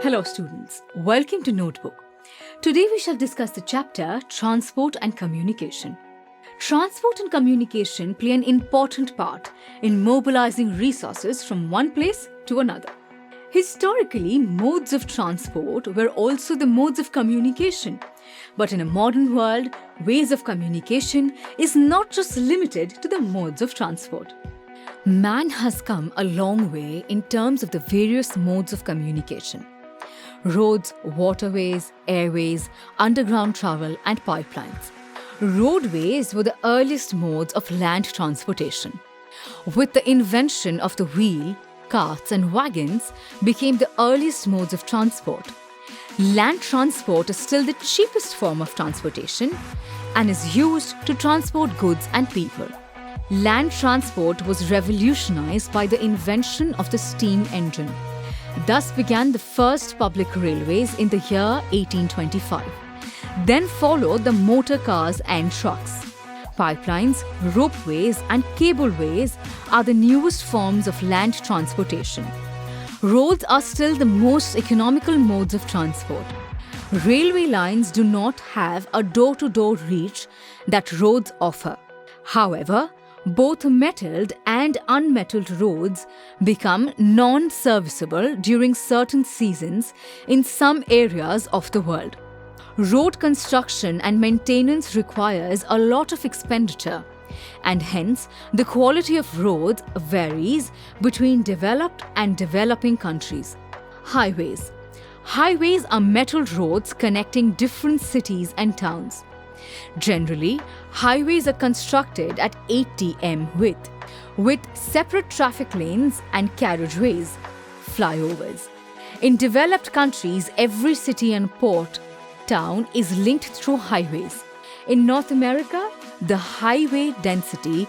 Hello students, welcome to Notebook. Today we shall discuss the chapter Transport and Communication. Transport and communication play an important part in mobilizing resources from one place to another. Historically, modes of transport were also the modes of communication. But in a modern world, ways of communication is not just limited to the modes of transport. Man has come a long way in terms of the various modes of communication. Roads, waterways, airways, underground travel and pipelines. Roadways were the earliest modes of land transportation. With the invention of the wheel, carts and wagons became the earliest modes of transport. Land transport is still the cheapest form of transportation and is used to transport goods and people. Land transport was revolutionized by the invention of the steam engine. Thus began the first public railways in the year 1825. Then followed the motor cars and trucks. Pipelines, ropeways and cableways are the newest forms of land transportation. Roads are still the most economical modes of transport. Railway lines do not have a door-to-door reach that roads offer. However, both metalled and unmetalled roads become non-serviceable during certain seasons in some areas of the world. Road construction and maintenance requires a lot of expenditure, and hence the quality of roads varies between developed and developing countries. Highways. Highways are metal roads connecting different cities and towns. Generally, highways are constructed at 80 m width, with separate traffic lanes and carriageways, flyovers. In developed countries, every city and port town is linked through highways. In North America, the highway density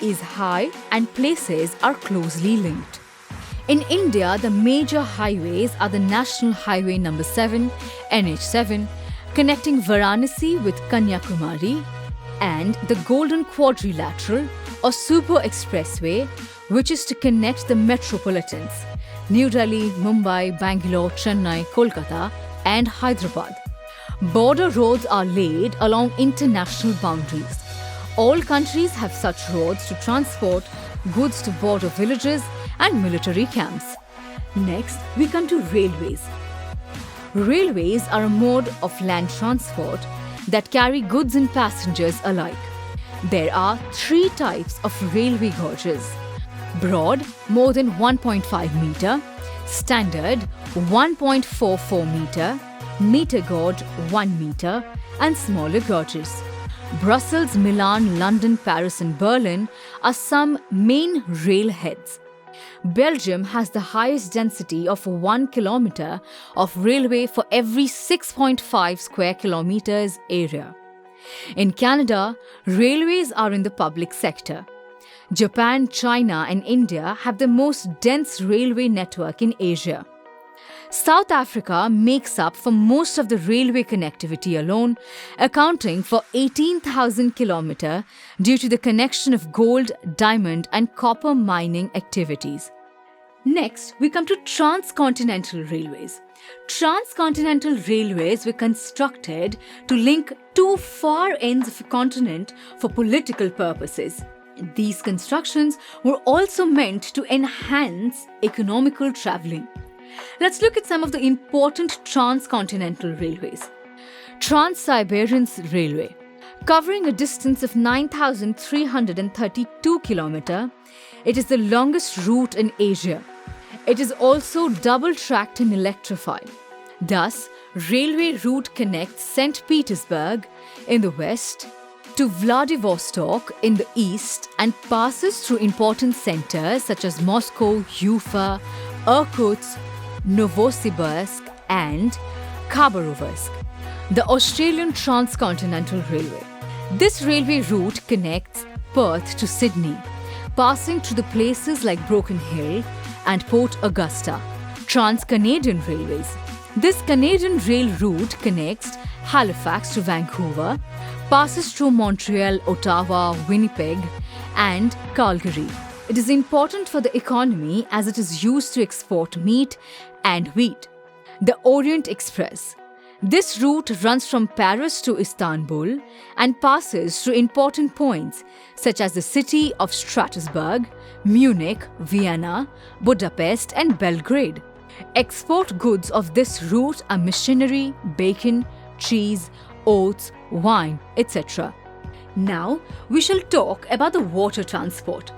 is high and places are closely linked. In India, the major highways are the National Highway No. 7, NH7, connecting Varanasi with Kanyakumari, and the Golden Quadrilateral or Super Expressway, which is to connect the metropolitans New Delhi, Mumbai, Bangalore, Chennai, Kolkata and Hyderabad. Border roads are laid along international boundaries. All countries have such roads to transport goods to border villages and military camps. Next, we come to railways. Railways are a mode of land transport that carry goods and passengers alike. There are three types of railway gauges: broad, more than 1.5 meter, standard, 1.44 meter, meter gauge, 1 meter, and smaller gauges. Brussels, Milan, London, Paris, and Berlin are some main rail heads. Belgium has the highest density of 1 kilometer of railway for every 6.5 square kilometers area. In Canada, railways are in the public sector. Japan, China, and India have the most dense railway network in Asia. South Africa makes up for most of the railway connectivity alone, accounting for 18,000 kilometers due to the connection of gold, diamond, and copper mining activities. Next, we come to transcontinental railways. Transcontinental railways were constructed to link two far ends of a continent for political purposes. These constructions were also meant to enhance economical travelling. Let's look at some of the important transcontinental railways. Trans-Siberian Railway, covering a distance of 9,332 kilometers, it is the longest route in Asia. It is also double-tracked and electrified. Thus, railway route connects St. Petersburg in the west to Vladivostok in the east and passes through important centers such as Moscow, Ufa, Irkutsk, Novosibirsk and Khabarovsk. The Australian Transcontinental Railway. This railway route connects Perth to Sydney, passing through the places like Broken Hill and Port Augusta. Trans-Canadian Railways. This Canadian rail route connects Halifax to Vancouver, passes through Montreal, Ottawa, Winnipeg, and Calgary. It is important for the economy as it is used to export meat and wheat. The Orient Express. This route runs from Paris to Istanbul and passes through important points such as the city of Strasbourg, Munich, Vienna, Budapest, and Belgrade. Export goods of this route are machinery, bacon, cheese, oats, wine, etc. Now, we shall talk about the water transport.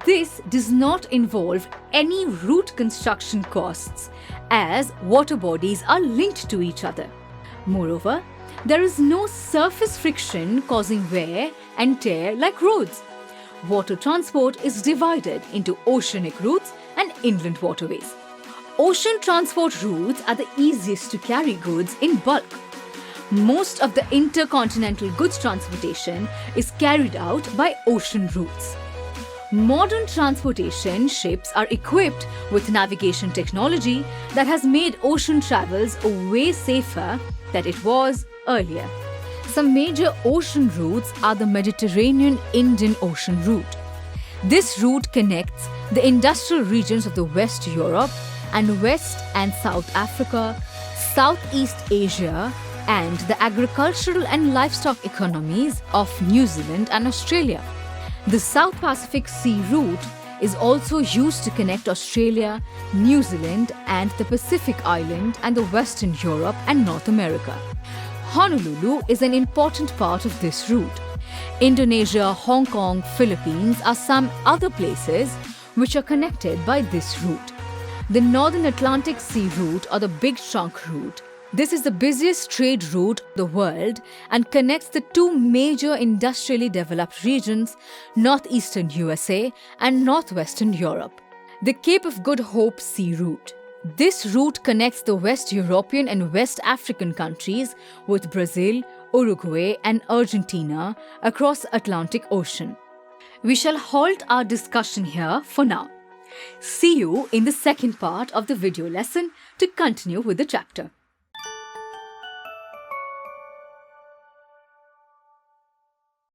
This does not involve any route construction costs, as water bodies are linked to each other. Moreover, there is no surface friction causing wear and tear like roads. Water transport is divided into oceanic routes and inland waterways. Ocean transport routes are the easiest to carry goods in bulk. Most of the intercontinental goods transportation is carried out by ocean routes. Modern transportation ships are equipped with navigation technology that has made ocean travels way safer than it was earlier. Some major ocean routes are the Mediterranean Indian Ocean route. This route connects the industrial regions of the West Europe and West and South Africa, Southeast Asia, and the agricultural and livestock economies of New Zealand and Australia. The South Pacific Sea route is also used to connect Australia, New Zealand, and the Pacific Island and the Western Europe and North America. Honolulu is an important part of this route. Indonesia, Hong Kong, Philippines are some other places which are connected by this route. The Northern Atlantic Sea route, or the Big Trunk route. This is the busiest trade route in the world and connects the two major industrially developed regions, northeastern USA and northwestern Europe. The Cape of Good Hope Sea route. This route connects the West European and West African countries with Brazil, Uruguay and Argentina across Atlantic Ocean. We shall halt our discussion here for now. See you in the second part of the video lesson to continue with the chapter.